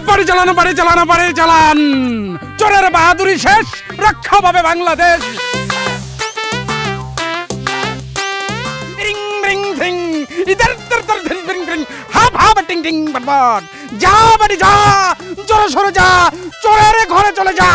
বাড়ি চালান, বাড়ি চালান, বাড়ি চালান। চোরের বাহাদুরি শেষ, রক্ষা পাবে বাংলাদেশ। যা বাড়ি যা, জোরে সরে যা, চোরের ঘরে চলে যা।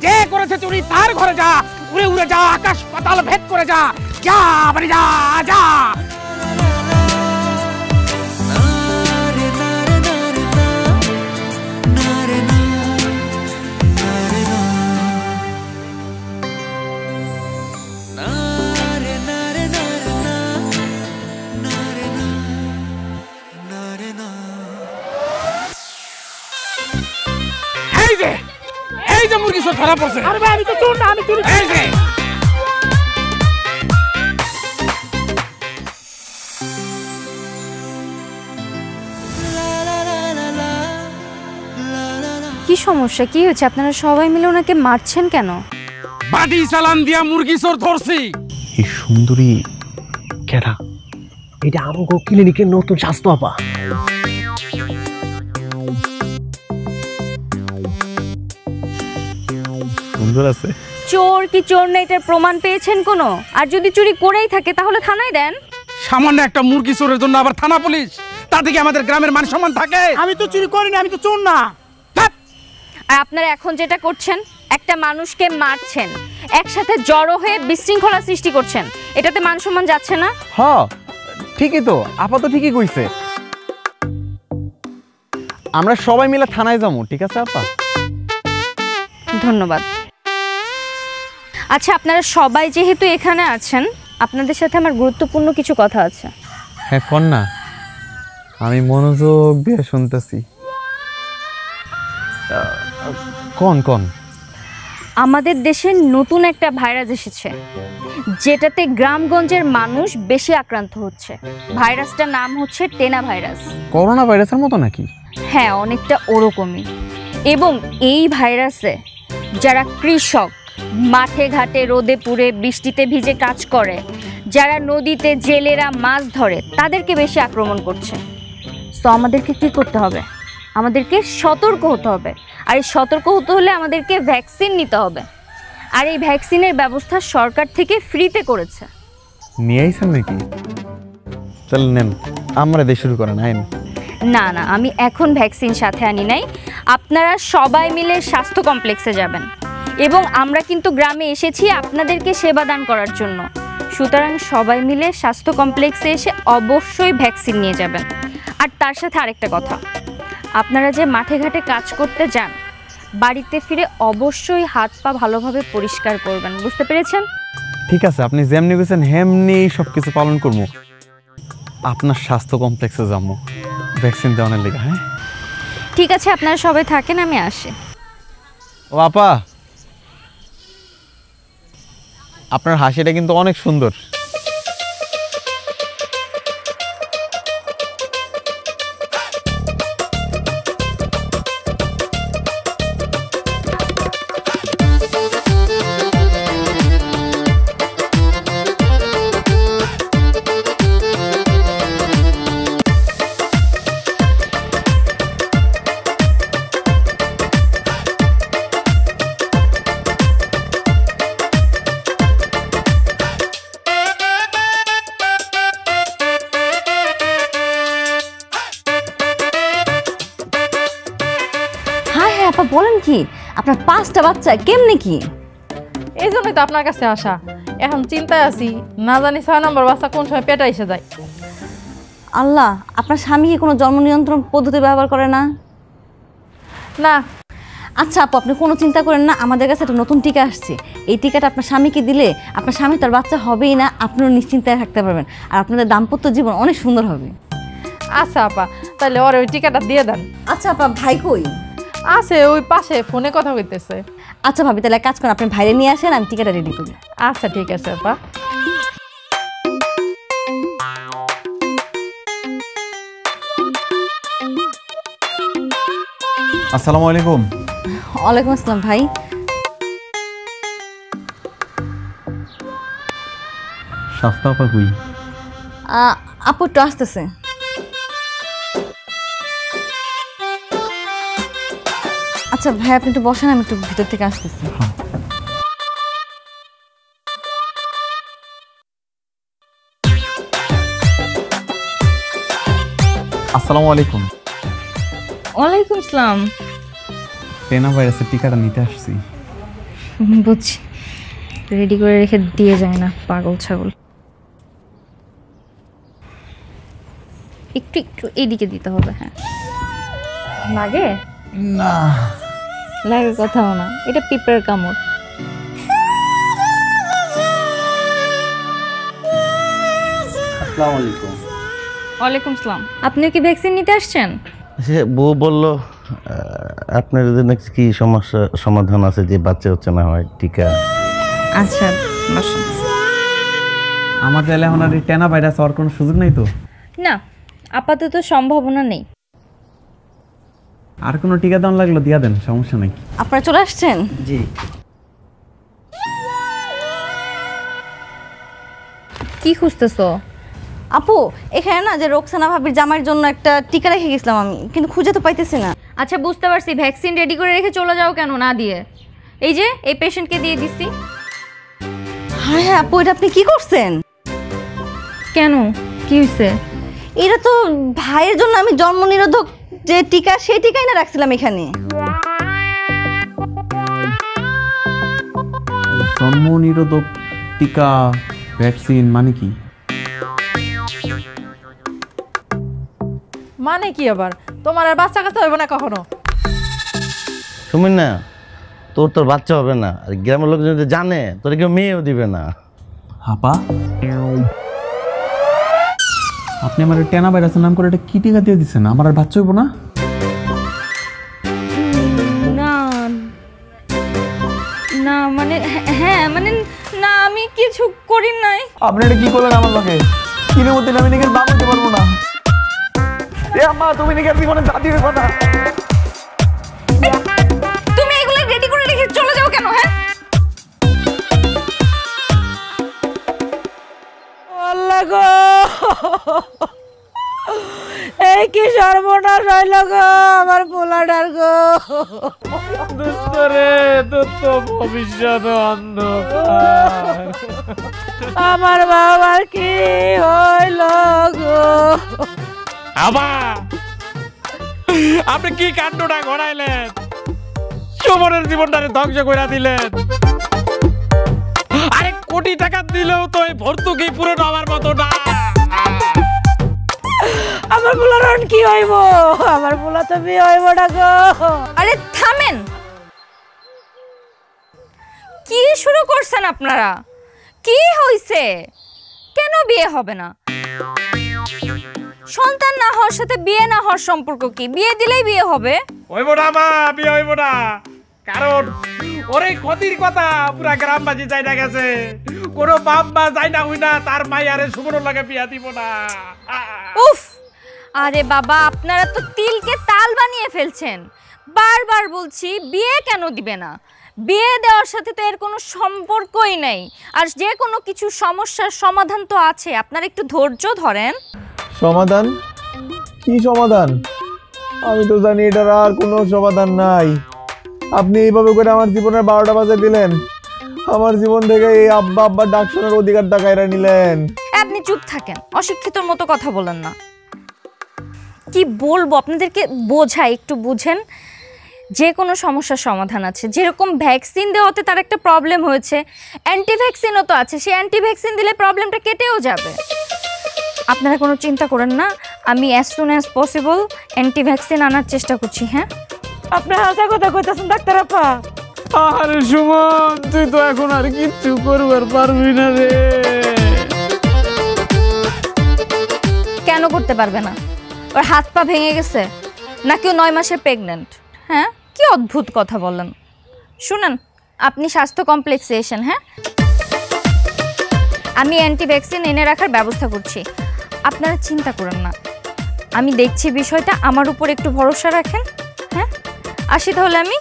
যে করেছে চুরি তার ঘরে যা, উড়ে উড়ে যা, আকাশ পাতাল ভেদ করে যা। যা বাড়ি যা, যা। এই যে মুরগি সব ধরা পড়ছে। আরে ভাই আমি তো চোর না, আমি চুরি। এই যে কি সমস্যা, কি হয়েছে? আপনারা সবাই মিলে ওনাকে মারছেন কেন? বাড়ি চালান দিয়া মুরগি চোর ধরছি। এই সুন্দরী কেডা? এটা আমগো ক্লিনিকের নতুন স্বাস্থ্য আপা। সুন্দর আছে। চোর কি চোর না এটার প্রমাণ পেয়েছেন কোনো? আর যদি চুরি করেই থাকে তাহলে থানায় দেন। সামান্য একটা মুরগি চোরের জন্য আবার থানা পুলিশ? তাতে কি আমাদের গ্রামের মান সম্মান থাকে? আমি তো চুরি করিনি, আমি তো চোর না। আর আপনারা এখন যেটা করছেন, একটা মানুষকে মারছেন, একসাথে জড়ো হয়ে বিশৃঙ্খলা সৃষ্টি করছেন, এটাতে মান সম্মান যাচ্ছে না? হ্যাঁ ঠিকই তো, আপা তো ঠিকই কইছে। আমরা সবাই মিলে থানায় যাবো, ঠিক আছে আপা? ধন্যবাদ। আচ্ছা, আপনারা সবাই যেহেতু এখানে আছেন, আপনাদের সাথে আমার গুরুত্বপূর্ণ কিছু কথা আছে। হ্যাঁ কন না, আমি মনোযোগ দিয়ে শুনতেছি। কোন কোন? আমাদের দেশে নতুন একটা ভাইরাস এসেছে, যেটাতে গ্রামগঞ্জের মানুষ বেশি আক্রান্ত হচ্ছে। ভাইরাসটার নাম হচ্ছে টেনা ভাইরাস। করোনা ভাইরাসের মতো নাকি? হ্যাঁ, অনেকটা ওরকমই। এবং এই ভাইরাসে যারা কৃষক, মাঠে ঘাটে রোদে পুড়ে বৃষ্টিতে ভিজে কাজ করে, যারা নদীতে জেলেরা মাছ ধরে, তাদেরকে বেশি আক্রমণ করছে। তো আমাদেরকে কি করতে হবে? আমাদেরকে সতর্ক হতে হবে। আর এই সতর্ক হতে হলে আমাদেরকে ভ্যাকসিন নিতে হবে। আর এই ভ্যাকসিনের ব্যবস্থা সরকার থেকে ফ্রিতে করেছে। নিয়ে আইছেন নাকি? চল নেন, আমরা দিয়ে শুরু করেন। আইন না না, আমি এখন ভ্যাকসিন সাথে আনি নাই। আপনারা সবাই মিলে স্বাস্থ্য কমপ্লেক্সে যাবেন। এবং আমরা কিন্তু গ্রামে এসেছি আপনাদেরকে সেবা দান করার জন্য। সুতরাং সবাই মিলে স্বাস্থ্য কমপ্লেক্সে এসে অবশ্যই ভ্যাকসিন নিয়ে যাবেন। আর তার সাথে আরেকটা কথা, আপনারা যে মাঠে ঘাটে কাজ করতে যান, বাড়িতে ফিরে অবশ্যই হাত পা ভালোভাবে পরিষ্কার করবেন। বুঝতে পেরেছেন? ঠিক আছে, আপনি যেমনি গেছেন হেমনি সব কিছু পালন করবো। আপনার স্বাস্থ্য কমপ্লেক্সে যাবো ভ্যাকসিন দেওয়ানোর লেগে। হ্যাঁ ঠিক আছে, আপনারা সবাই থাকেন, আমি আসি। ও আপা, আপনার হাসিটা কিন্তু অনেক সুন্দর। আপা বলেন কি, আপনার 5টা বাচ্চা কেমনে কি? এই জন্যই তো আপনার কাছে আসা। এখন চিন্তায় আছি, না জানি 6 নম্বর বাচ্চা কোন সময় পেটে এসে যায়। আল্লাহ, আপনার স্বামী কি কোনো জন্ম নিয়ন্ত্রণ পদ্ধতি ব্যবহার করে না? না। আচ্ছা আপু, আপনি কোনো চিন্তা করেন না, আমাদের কাছে একটা নতুন টিকা আসছে। এই টিকাটা আপনার স্বামীকে দিলে আপনার স্বামী তার বাচ্চা হবেই না, আপনিও নিশ্চিন্তায় থাকতে পারবেন, আর আপনাদের দাম্পত্য জীবন অনেক সুন্দর হবে। আচ্ছা আপা, তাহলে ওর ওই টিকাটা দিয়ে দেন। আচ্ছা আপা, ভাই কই? আছে ওই পাশে ফোনে কথা কইতেছে। আচ্ছা ভাবি, তাহলে এক কাজ করেন, আপনি ভাইরে নিয়ে আসেন, আমি টিকাটা রেডি করি। আচ্ছা ঠিক আছে আপা। আসসালামু আলাইকুম। ওয়ালাইকুম আসসালাম ভাই। শাস্তা আপা কই? আপু একটু আসতেছে। আচ্ছা ভাই, আপনি একটু বসেন, আমি একটু ভিতর থেকে আসতেছি। আসসালামু আলাইকুম। ওয়ালাইকুম আসসালাম। টেনা ভাইরাসের টিকাটা নিতে আসছি। বুঝছি, রেডি করে রেখে দিয়ে যায় না, পাগল ছাগল। একটু একটু এইদিকে দিতে হবে। হ্যাঁ, লাগে না, লাগে কথাও না, এটা পিঁপড়ার কামড়। আসসালামু আলাইকুম। ওয়ালাইকুম আসসালাম। আপনিও কি ভ্যাকসিন নিতে আসছেন? সে বউ বলল আপনার জন্য কি সমস্যা সমাধান আছে যে বাচ্চা হচ্ছে না হয় টিকা। আচ্ছা বসুন। আমার চাইলে এখন আর এই টেনা ভাইরাস হওয়ার কোনো সুযোগ নেই তো? না, আপাতত সম্ভাবনা নেই। আর কোনো টিকা দাম লাগলো দিয়া দেন, সমস্যা নাই। আপনারা চলে আসছেন? জি। কি খুঁজতেছো? আপু, এখানে না যে রোকসানা ভাবির জামাইয়ের জন্য একটা টিকা রেখে গেছিলাম আমি, কিন্তু খুঁজে তো পাইতেছি না। আচ্ছা বুঝতে পারছি, ভ্যাকসিন রেডি করে রেখে চলে যাও কেন না দিয়ে? এই যে এই পেশেন্টকে দিয়ে দিচ্ছি। হ্যাঁ হ্যাঁ আপু, এটা আপনি কি করছেন? কেন, কি হয়েছে? এটা তো ভাইয়ের জন্য আমি জন্ম নিরোধক যে টিকা, সেই টিকাই না রাখছিলাম এখানে। জন্ম নিরোধক টিকা ভ্যাকসিন মানে কি? মানে কি আবার? তোমার আর বাচ্চা কাচ্চা হইব না কখনো? শুনুন না, তোর বাচ্চা হবে না, আর গ্রামের লোক যদি জানে তোর কেউ মেয়েও দিবে না। আপা, আপনি আমার টেনা ভাইরাসের নাম করে এটা কি টিকা দিয়ে দিচ্ছেন? আমার আর বাচ্চা হইব না? না না মানে হ্যাঁ মানে না, আমি কিছু করি নাই। আপনি এটা কি করলেন আমার লগে? কিনে মধ্যে আমি নাকি বাপ হতে পারবো না। এ আম্মা, তুমি নাকি জীবনে দাদি হইব না। তুমি এগুলো রেডি করে রেখে চলে যাও কেন? হ্যাঁ, আল্লাহ গো, এই কি সর্বনাশ হইল গো আমার পোলাটার গো। দুস্তরে দুঃখ ভবিষ্যৎ অন্ধকার। আমার বাবার কি হইল গো? আবার আপনি কি কাণ্ডটা ঘটাইলেন? সুমনের জীবনটারে ধ্বংস করে দিলেন। আরে কোটি টাকা দিলেও তো এই ভর্তুকি পূরণ হওয়ার মতো না। আমার পোলার কি হইব? আমার পোলা তো বিয়ে হইব না গো। আরে থামেন, কি শুরু করছেন আপনারা? কি হইছে? কেন বিয়ে হবে না? সন্তান না হওয়ার সাথে বিয়ে না হওয়ার সম্পর্ক কি? বিয়ে দিলেই বিয়ে হবে? হইব না মা, বিয়ে হইব না। কারণ ওরে ক্ষতির কথা পুরা গ্রামবাসী চাই না গেছে। কোন বাপ মা যাই না হই না তার মাইয়ারে সুমনের লাগে বিয়া দিব না। উফ, আরে বাবা, আপনারা তো তিলকে তাল বানিয়ে ফেলছেন। বারবার বলছি বিয়ে কেন দিবে না? বিয়ে দেওয়ার সাথে তো এর কোনো সম্পর্কই নেই। আর যে কোনো কিছু সমস্যার সমাধান তো আছে, আপনারা একটু ধৈর্য ধরেন। সমাধান? কি সমাধান? আমি তো জানি এটার আর কোনো সমাধান নাই। আপনি এইভাবে করে আমার জীবনের 12টা বাজে দিলেন। আমার জীবন থেকে এই আব্বা আব্বার ডাক শোনার অধিকারটা কাইরা নিলেন। আপনি চুপ থাকেন, অশিক্ষিতর মতো কথা বলেন না। কি বলবো আপনাদেরকে, বোঝাই, একটু বুঝেন। যে কোনো সমস্যার সমাধান আছে। যেরকম ভ্যাকসিন দেওয়াতে তার একটা প্রবলেম হয়েছে, অ্যান্টি ভ্যাকসিনও তো আছে। সেই অ্যান্টি ভ্যাকসিন দিলে প্রবলেমটা কেটেও যাবে। আপনারা কোনো চিন্তা করেন না, আমি as soon as possible anti vaccine আনার চেষ্টা করছি। হ্যাঁ, আপনি হাসা কথা কইতাছেন ডাক্তার আপা? আরে সুমন, তুই তো এখন আর কিচ্ছু করবার পারবি না রে। কেন করতে পারবে না? ওর হাত পা ভেঙে গেছে নাকি ও 9 মাসের প্রেগনেন্ট? হ্যাঁ, কি অদ্ভুত কথা বলেন। শুনেন, আপনি স্বাস্থ্য কমপ্লেক্সে এসেন। হ্যাঁ, আমি অ্যান্টি ভ্যাকসিন এনে রাখার ব্যবস্থা করছি, আপনারা চিন্তা করেন না। আমি দেখছি বিষয়টা, আমার উপর একটু ভরসা রাখেন। হ্যাঁ, আসি তাহলে আমি।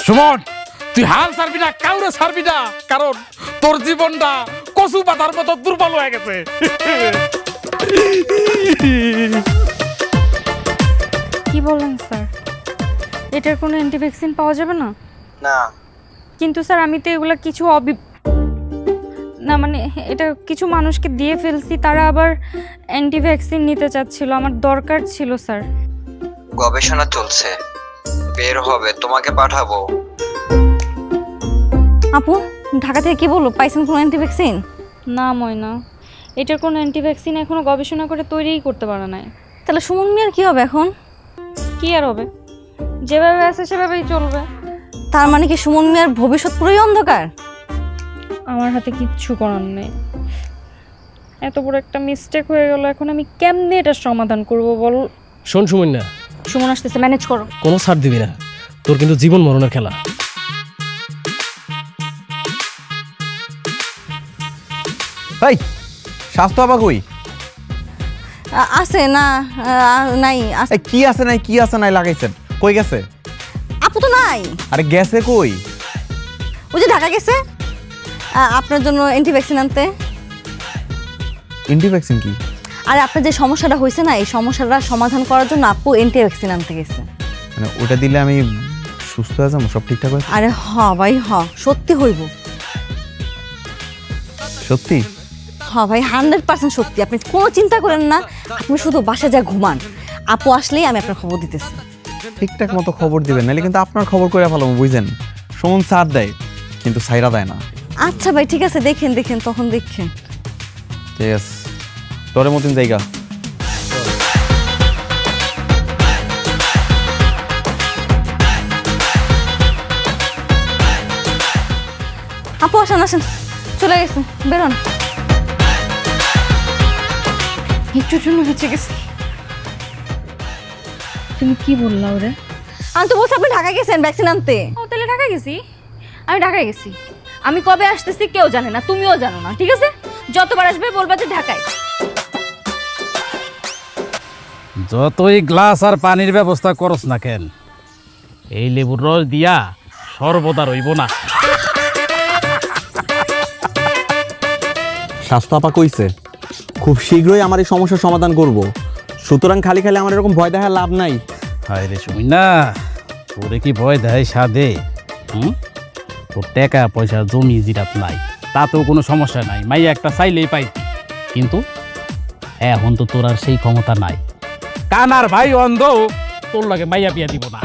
সুমন, তুই হাল ছাড়বি না, কাউরে ছাড়বি না, কারণ তোর জীবনটা কচু পাতার মতো দুর্বল হয়ে গেছে। কি বলেন স্যার? এটার কোনো অ্যান্টি ভ্যাকসিন পাওয়া যাবে না? না। কিন্তু স্যার আমি তো এগুলা কিছু না, মানে এটা কিছু মানুষকে দিয়ে ফেলছি, তারা আবার অ্যান্টি ভ্যাকসিন নিতে চাচ্ছিল, আমার দরকার ছিল স্যার। গবেষণা চলছে, বের হবে, তোমাকে পাঠাবো। আপু, ঢাকা থেকে কি বললো, পাইছেন কোনো অ্যান্টি ভ্যাকসিন? না ময়না, এটার কোনো অ্যান্টি ভ্যাকসিন এখনো গবেষণা করে তৈরিই করতে পারে নাই। তাহলে সুমন মিয়ার কি হবে এখন? কি আর হবে, যেভাবে আছে সেভাবেই চলবে। তার মানে কি সুমন মিয়ার ভবিষ্যৎ পুরোই অন্ধকার? আমার হাতে কিচ্ছু করার নেই, এত বড় একটা মিস্টেক হয়ে গেল, এখন আমি কেমনে এটার সমাধান করব বল? শোন সুমন না, সুমন আসতেছে, ম্যানেজ করো। কোনো ছাড় দিবি না, তোর কিন্তু জীবন মরণের খেলা। এই স্বাস্থ্য আপা কই? আছে না? নাই। এই কি আছে নাই, কি আছে নাই লাগাইছেন, কই গেছে? আপু তো নাই। আরে গেছে কই? ওই যে ঢাকা গেছে আপনার জন্য অ্যান্টি ভ্যাকসিন আনতে। অ্যান্টি ভ্যাকসিন কি? আরে আপনার যে সমস্যাটা হয়েছে না, এই সমস্যাটা সমাধান করার জন্য আপু অ্যান্টি ভ্যাকসিন আনতে গেছে। মানে ওটা দিলে আমি সুস্থ হয়ে যাবো, সব ঠিকঠাক হবে? আরে হ ভাই হ, সত্যি হইব। সত্যি? হ্যাঁ ভাই, 100% সত্যি। আপনি কোনো চিন্তা করেন না, আপনি শুধু বাসায় যা ঘুমান, আপু আসলেই আমি আপনার খবর দিতেছি। ঠিকঠাক মতো খবর দিবেন, নাহলে কিন্তু আপনার খবর করে ভালো বুঝছেন। সুমন ছাড় দেয় কিন্তু সাইরা দেয় না। আচ্ছা ভাই ঠিক আছে, দেখেন তখন দেখেন। ঠিক আছে, তোরে মতন জায়গা। আপু আসেন, চলে গেছে, বেরোন। একটুর জন্য বেঁচে গেছি। তুমি কি বললা ওরে? আমি তো বলছি আপনি ঢাকা গেছেন ভ্যাকসিন আনতে। ও তাহলে ঢাকা গেছি, আমি ঢাকায় গেছি। আমি কবে আসতেছি কেউ জানে না, তুমিও জানো না, ঠিক আছে? যতবার আসবে বলবা যে ঢাকায়। যতই গ্লাস আর পানির ব্যবস্থা করস না কেন, এই লেবুর রস দিয়া সর্বদা রইব না। স্বাস্থ্য আপা কইছে খুব শীঘ্রই আমার এই সমস্যার সমাধান করব, সুতরাং খালি আমার এরকম ভয় দেখা লাভ নাই। হায় রে শুনি না, তোরে কি ভয় দেয় সাধে? তোর টাকা পয়সা জমি জিরাত নাই, তাতেও কোনো সমস্যা নাই, মাইয়া একটা চাইলেই পাই। কিন্তু এখন তো তোর আর সেই ক্ষমতা নাই। কানার ভাই অন্ধ, তোর লাগে মাইয়া বিয়া দিব না।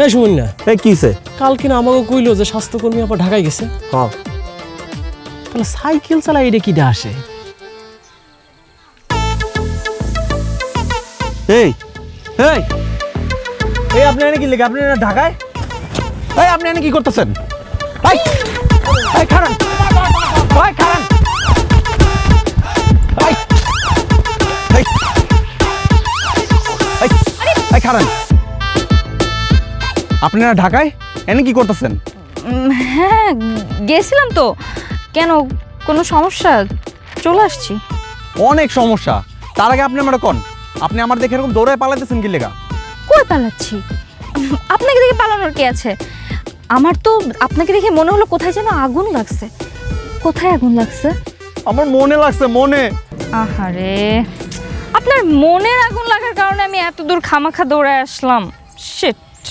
এই সুমন না, এই কিছে? কালকে না আমাকে কইলো যে স্বাস্থ্যকর্মী আবার ঢাকায় গেছে। হ্যাঁ, তাহলে সাইকেল চালাই এটা কিটা আসে? এই এই এই আপনি এনে কি লেগে? আপনি এনে ঢাকায়? এই আপনি এনে কি করতেছেন? এই এই খারান, ওই খারান, এই এই এই খারান, আপনি এনে ঢাকায় এনে কি করতেছেন? হ্যাঁ গেছিলাম তো। কেন, কোনো সমস্যা? চলে আসছি। অনেক সমস্যা। তার আগে আপনি আমার কোন, আপনি আমার দেখে এরকম দৌড়ায় পালাইতেছেন কি লেগা? কই পালাচ্ছি? আপনাকে দেখে পালানোর কি আছে? আমার তো আপনাকে দেখে মনে হলো কোথায় যেন আগুন লাগছে। কোথায় আগুন লাগছে? আমার মনে লাগছে, মনে। আহারে, আপনার মনের আগুন লাগার কারণে আমি এত দূর খামাখা দৌড়ায় আসলাম। Sheet,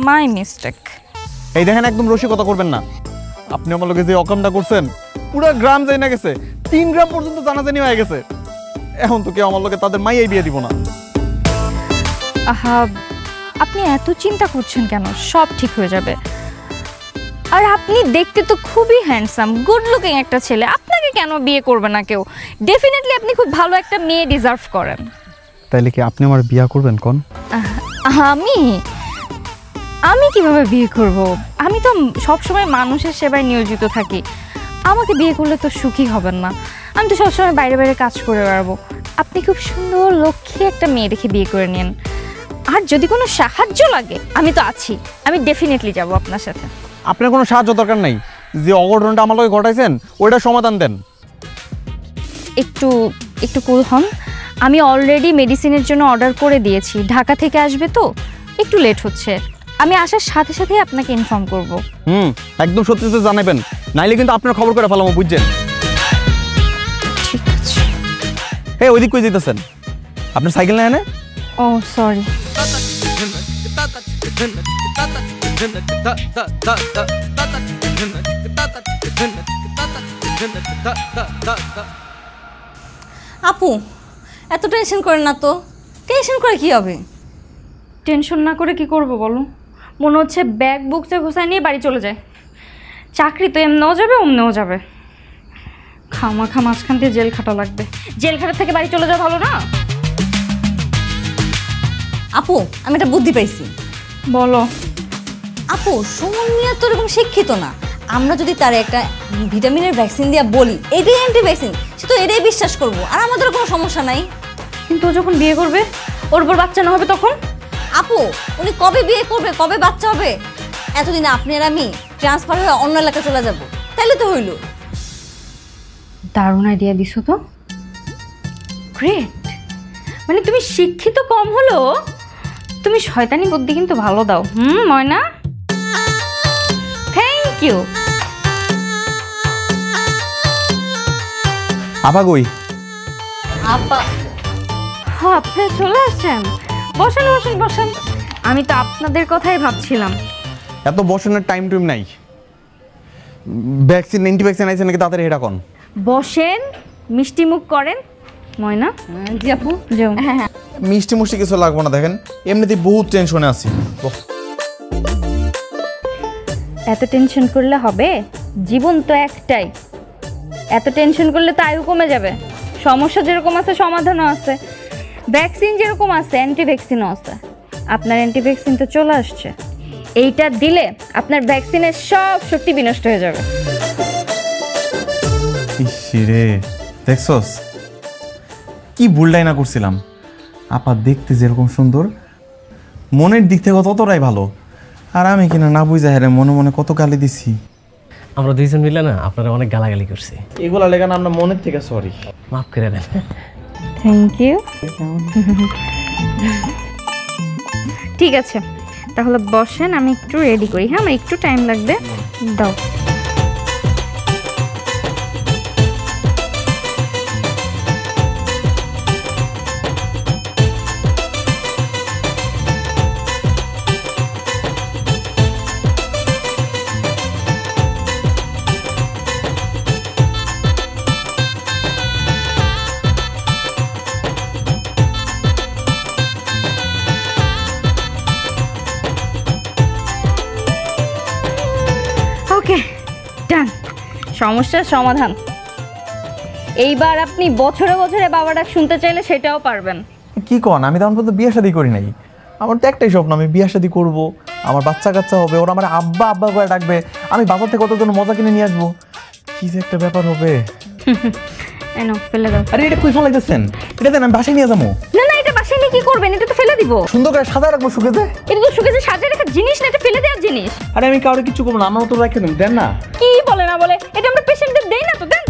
my mistake. এই দেখেন, একদম রসিকতা করবেন না। আপনি আমার লোকে যে অকামটা করছেন, পুরো গ্রাম যাই না গেছে, 3 গ্রাম পর্যন্ত জানাজানি হয়ে গেছে। এখন তো কেউ আমার লোকে তাদের মাইয়াই বিয়ে দিব না। আহা, আপনি এত চিন্তা করছেন কেন? সব ঠিক হয়ে যাবে। আর আপনি দেখতে তো খুবই হ্যান্ডসাম, গুড লুকিং একটা ছেলে, আপনাকে কেন বিয়ে করবে না কেউ? ডেফিনেটলি আপনি খুব ভালো একটা মেয়ে ডিজার্ভ করেন। তাইলে কি আপনি আমার বিয়ে করবেন কোন? আমি কিভাবে বিয়ে করব? আমি তো সব সময় মানুষের সেবায় নিয়োজিত থাকি। আমাকে বিয়ে করলে তো সুখী হবেন না। আমি তো সবসময় বাইরে বাইরে কাজ করে বেড়াবো। আপনি খুব সুন্দর লক্ষ্মী একটা মেয়ে দেখে বিয়ে করে নিন। আর যদি কোনো সাহায্য লাগে আমি তো আছি, আমি ডেফিনেটলি যাব আপনার সাথে। আপনার কোনো সাহায্য দরকার নাই, যে অঘটনটা আমার লগে ঘটাইছেন ওইটা সমাধান দেন। একটু একটু কুল হন, আমি অলরেডি মেডিসিনের জন্য অর্ডার করে দিয়েছি, ঢাকা থেকে আসবে তো একটু লেট হচ্ছে। আমি আসার সাথে সাথে আপনাকে ইনফর্ম করব। একদম সত্যি সত্যি জানাবেন, নাইলে কিন্তু আপনার খবর করে ফেলাম, বুঝছেন? ঠিক আছে। হ্যাঁ, ওইদিক কই যেতেছেন? আপনার সাইকেল নেয় না? ও সরি। আপু এত টেনশন করেন না তো, টেনশন করে কি হবে? টেনশন না করে কি করব বলো? মনে হচ্ছে ব্যাগ বুকসে ঘুষায় নিয়ে বাড়ি চলে যায়। চাকরি তো এমনেও যাবে অমনেও যাবে, খামাখা মাঝখান দিয়ে জেল খাটা লাগবে। জেল খাটার থেকে বাড়ি চলে যাওয়া ভালো না? আপু আমি একটা বুদ্ধি পাইছি। বলো। আপু সুমন মিয়া তো এরকম শিক্ষিত না, আমরা যদি তার একটা ভিটামিনের ভ্যাকসিন দিয়ে বলি এটাই অ্যান্টি ভ্যাকসিন, সে তো এটাই বিশ্বাস করবো আর আমাদের কোনো সমস্যা নাই। কিন্তু ও যখন বিয়ে করবে, ওর উপর বাচ্চা না হবে তখন? আপু উনি কবে বিয়ে করবে, কবে বাচ্চা হবে? এতদিনে আপনি আর আমি ট্রান্সফার হয়ে অন্য এলাকায় চলে যাব, তাইলে তো হইল। দারুণ আইডিয়া দিছো তো, গ্রেট। মানে তুমি শিক্ষিত কম হলো, তুমি শয়তানি বুদ্ধি কিন্তু ভালো দাও। ময়না, থ্যাংক ইউ। আপা কই? আপা আপনি চলে আসছেন? বসেন বসেন বসেন। আমি তো আপনাদের কথাই ভাবছিলাম। এত বসানোর টাইম টুইম নাই। ভ্যাকসিন অ্যান্টি ভ্যাকসিন আইছে নাকি তাড়াতাড়ি এটা কোন? বসেন, মিষ্টি মুখ করেন। ময়না। জি আপু। যাও। হ্যাঁ মিষ্টি মুষ্টি কিছু লাগবো না, দেখেন এমনিতেই বহুত টেনশনে আছি। এত টেনশন করলে হবে? জীবন তো একটাই, এত টেনশন করলে তো আয়ু কমে যাবে। সমস্যা যেরকম আছে সমাধানও আছে, ভ্যাকসিন যেরকম আছে অ্যান্টি ভ্যাকসিনও আছে। আপনার অ্যান্টি ভ্যাকসিন তো চলে আসছে, এইটা দিলে আপনার ভ্যাকসিনের সব শক্তি বিনষ্ট হয়ে যাবে। ইসিরে দেখছস কি ভুলটাই না করছিলাম। আপা দেখতে যেরকম সুন্দর, মনের দিক থেকে ততটাই ভালো, আর আমি কিনা না বুঝা হেরে মনে মনে কত গালি দিছি। আমরা দুইজন মিলে না আপনারা অনেক গালাগালি করছি, এগুলা লেখা না আমরা মনের থেকে সরি, মাফ করে দেন। Thank you. ঠিক আছে তাহলে বসেন, আমি একটু রেডি করি। হ্যাঁ, আমার একটু টাইম লাগবে, দাও। ওকে ডান, সমস্যার সমাধান। এইবার আপনি বছরে বছরে বাবা ডাক শুনতে চাইলে সেটাও পারবেন। কি কন, আমি তখন পর্যন্ত বিয়ে শাদী করি নাই। আমার তো একটাই স্বপ্ন, আমি বিয়ে শাদী করবো, আমার বাচ্চা কাচ্চা হবে, ওরা আমার আব্বা আব্বা করে ডাকবে, আমি বাজার থেকে কতজন মজা কিনে নিয়ে আসবো, কি যে একটা ব্যাপার হবে। এনো ফেলে দাও। আরে এটা কই ফেলাইতেছেন? এটা দেন আমি বাসায় নিয়ে যাবো। না না, এটা বাসায় নিয়ে কি করবেন? এটা তো ফেলে দিব। সুন্দর করে সাজায় রাখবো শুকেতে। এটা তো শুকেছে সাজিয়ে রাখার জিনিস না, এটা ফেলে দেওয়ার জিনিস। আরে আমি কাউকে কিছু করবো না, আমার মতো রাখে দেন, দেন না। কি বলে না বলে, এটা আমরা পেশেন্টদের দেই না তো, দেন।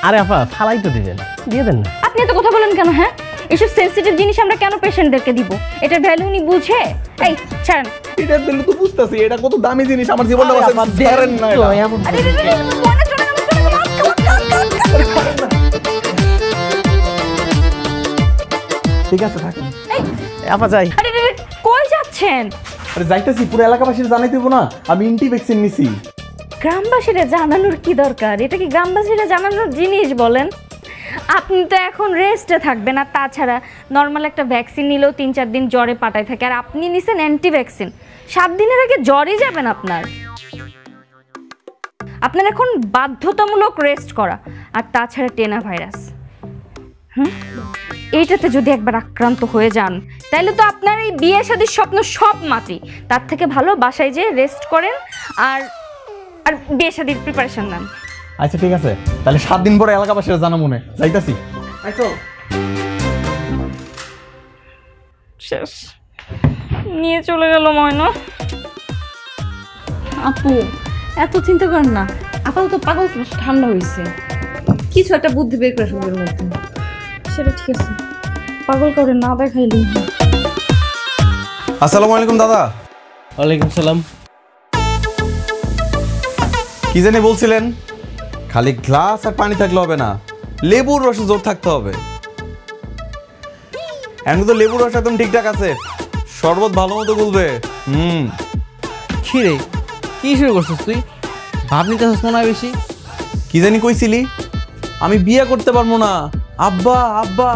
আরে আপা ফালাই তো দিবেন, দিয়ে দেন না। আপনি এত কথা বলেন কেন? হ্যাঁ, এসব সেনসিটিভ জিনিস আমরা কেন পেশেন্টদেরকে দিব? এটার ভ্যালু উনি বুঝে? এই ছাড়েন। এটা দিলে তো বুঝতেছি এটা কত দামি জিনিস, আমার জীবনটা বাঁচাচ্ছে। ছাড়েন না এটা। আরে মনে চলে গেল, চলে গেল। ঠিক আছে থাকেন। আপা যাই। আরে কই যাচ্ছেন? আরে যাইতেছি, পুরো এলাকাবাসীর জানাই দেবো না আমি অ্যান্টি ভ্যাকসিন নিছি। গ্রামবাসীরা জানানোর কি দরকার? এটা কি গ্রামবাসীরা জানানোর জিনিস বলেন? আপনি তো এখন রেস্টে থাকবেন, আর তাছাড়া নর্মাল একটা ভ্যাকসিন নিলেও 3-4 দিন জ্বরে পাঠায় থাকে, আর আপনি নিছেন অ্যান্টি ভ্যাকসিন, 7 দিনের আগে জ্বরই যাবেন আপনার। আপনার এখন বাধ্যতামূলক রেস্ট করা, আর তাছাড়া টেনা ভাইরাস, এইটাতে যদি একবার আক্রান্ত হয়ে যান তাহলে তো আপনার এই বিয়ে শাদীর স্বপ্ন সব মাটি। তার থেকে ভালো বাসায় যেয়ে রেস্ট করেন আর আর বিয়ে শাদীর প্রিপারেশন নেন। আচ্ছা ঠিক আছে, তাহলে 7 দিন পরে এলাকাবাসীরা জানা মনে যাইতাছি। শেষ, নিয়ে চলে গেল ময়না। আপু এত চিন্তা করেন না, আপাতত পাগল ঠান্ডা হয়েছে, কিছু একটা বুদ্ধি বের করে সবের মধ্যে। সেটা ঠিক আছে, পাগল করে না দেখাইলি। আসসালামু আলাইকুম দাদা। ওয়ালাইকুম সালাম। কি জানি বলছিলেন? খালি গ্লাস আর পানি থাকলে হবে না, লেবুর রসে জোর থাকতে হবে। এখন তো লেবুর রস একদম ঠিকঠাক আছে, শরবত ভালো মতো গুলবে। কি রে, কি শুরু করছিস তুই? ভাব নিতেছিস মনে হয় বেশি। কি জানি কইছিলি আমি বিয়ে করতে পারবো না? আব্বা আব্বা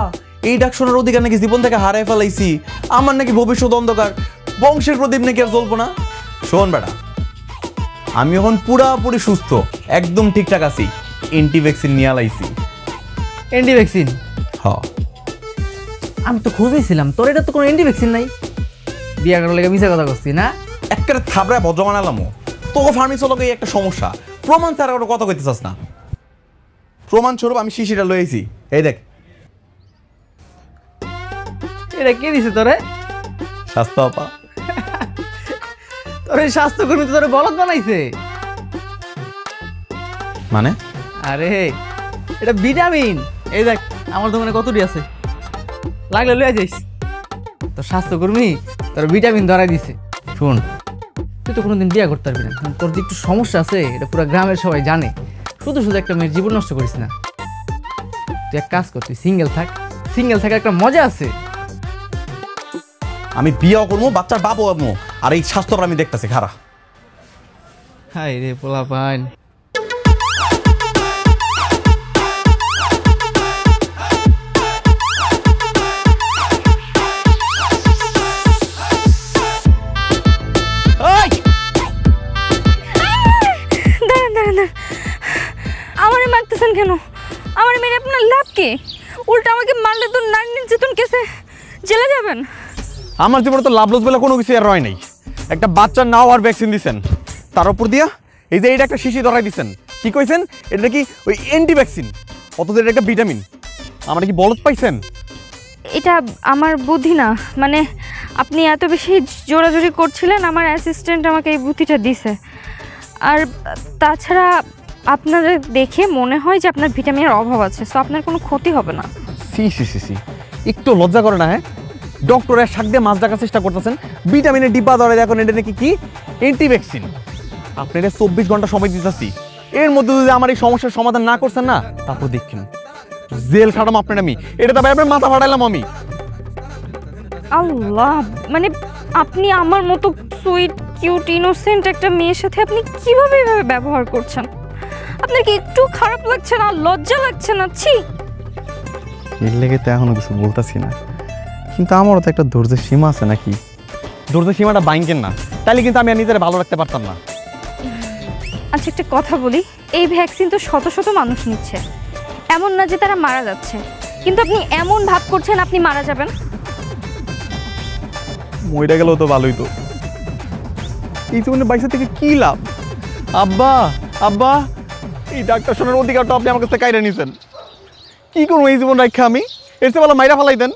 এই ডাক শোনার অধিকার নাকি জীবন থেকে হারাই ফেলাইছি, আমার নাকি ভবিষ্যৎ অন্ধকার, বংশের প্রদীপ নাকি আর জ্বলবো না। শোন বেটা, আমি এখন পুরাপুরি সুস্থ, একদম ঠিকঠাক আছি, এন্টি ভ্যাকসিন নিয়ে আলাইছি। Anti vaccine? হ্যাঁ, আমি তো খুঁজেছিলাম, তোর এটা তো কোনো এন্টি ভ্যাকসিন নাই। বিয়ে করার লেগে মিছা কথা করছিস না? একটা থাবড়ায় ভদ্র বানালামো। তোকে ফার্মেসি লোকে একটা সমস্যা, প্রমাণ ছাড়া কোনো কথা কইতে চাস না। প্রমাণ স্বরূপ আমি শিশিটা লইছি, এই দেখ। এটা কে দিছে তোরে? স্বাস্থ্য আপা। তোর এই স্বাস্থ্যকর্মী তো তোরে বলদ বানাইছে। মানে? আরে এটা ভিটামিন। এই দেখ আমার দোকানে কতটি আছে, লাগলে লইয়া যাইস। তোর স্বাস্থ্যকর্মী তোর ভিটামিন ধরাই দিছে। শোন, তুই তো কোনোদিন বিয়ে করতে পারবি না, তোর যে একটু সমস্যা আছে এটা পুরো গ্রামের সবাই জানে। শুধু শুধু একটা মেয়ের জীবন নষ্ট করিস না। তুই এক কাজ কর, তুই সিঙ্গেল থাক। সিঙ্গেল থাকার একটা মজা আছে। আমি বিয়েও করবো, বাচ্চার বাবু হবো, আর এই স্বাস্থ্যটা আমি দেখতেছি খারাপ। হাই রে পোলা পাইন। আমারে মারতেছেন কেন? আমার মেরে আপনার লাভ কি? উল্টা আমাকে মারলে তো নারী নির্যাতন কেসে জেলে যাবেন। আমার জীবনে তো লাভ লস বলে কোনো কিছু আর রয় নাই। একটা বাচ্চার নাও আর ভ্যাকসিন দিচ্ছেন, তার উপর দিয়া এই যে এটা একটা শিশি ধরাই দিচ্ছেন। কি কইছেন? এটা কি ওই অ্যান্টি ভ্যাকসিন, অথচ এটা একটা ভিটামিন। আমরা কি বলদ পাইছেন? এটা আমার বুদ্ধি না, মানে আপনি এত বেশি জোরাজোরি করছিলেন, আমার অ্যাসিস্ট্যান্ট আমাকে এই বুদ্ধিটা দিছে। আর তাছাড়া আপনাদের দেখে মনে হয় যে আপনার ভিটামিনের অভাব আছে, সো আপনার কোনো ক্ষতি হবে না। সি সি সি সি, একটু লজ্জা করে না? হ্যাঁ, ডক্টরের শাক দিয়ে মাছ ডাকার চেষ্টা করতেছেন, ভিটামিনের ডিব্বা ধরে দেখুন এটা নাকি কি অ্যান্টি ভ্যাকসিন। আপনার 24 ঘন্টা সময় দিতেছি, এর মধ্যে যদি আমার এই সমস্যার সমাধান না করছেন না, তারপর দেখছেন জেল খাটাম আপনার। আমি এটা তো আপনার মাথা ফাটাইলাম আমি। আল্লাহ, মানে আপনি আমার মতো সুইট কিউট ইনোসেন্ট একটা মেয়ের সাথে আপনি কিভাবে এভাবে ব্যবহার করছেন? আপনার কি একটু খারাপ লাগছে না? লজ্জা লাগছে না? ছি, এর লেগে তো এখনো কিছু বলতেছি না, কিন্তু আমারও তো একটা ধৈর্যের সীমা আছে নাকি? ধৈর্যের সীমাটা বাইঙ্কেন না, তাহলে কিন্তু আমি আর নিজের ভালো রাখতে পারতাম না। আচ্ছা একটা কথা বলি, এই ভ্যাকসিন তো শত শত মানুষ নিচ্ছে, এমন না যে তারা মারা যাচ্ছে, কিন্তু আপনি এমন ভাব করছেন আপনি মারা যাবেন। মইটা গেলেও তো ভালোই, তো এই জীবনে বাইসা থেকে কি লাভ? আব্বা আব্বা, এই ডাক্তার শোনার অধিকারটা আপনি আমার কাছে কাইরা নিছেন। কি করবো এই জীবন রাখা? আমি এর চেয়ে ভালো মাইরা ফেলাই দেন।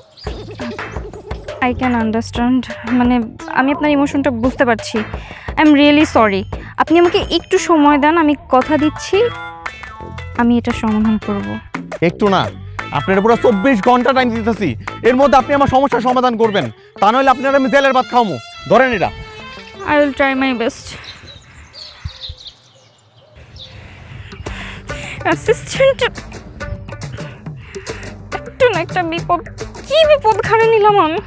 আই ক্যান আন্ডারস্ট্যান্ড, মানে আমি আপনার ইমোশনটা বুঝতে পারছি। I am really sorry. আপনি আমাকে একটু সময় দেন, আমি কথা দিচ্ছি আমি এটা সমাধান করব। একটু না, আপনার পুরো 24 ঘন্টা টাইম দিতেছি, এর মধ্যে আপনি আমার সমস্যার সমাধান করবেন, তা নইলে আপনার আমি জেলের ভাত খাওয়ামু। ধরেন এটা। I will try my best. Assistant, একটু না একটা বিপদ, কি বিপদ ঘাড়ে নিলাম আমি।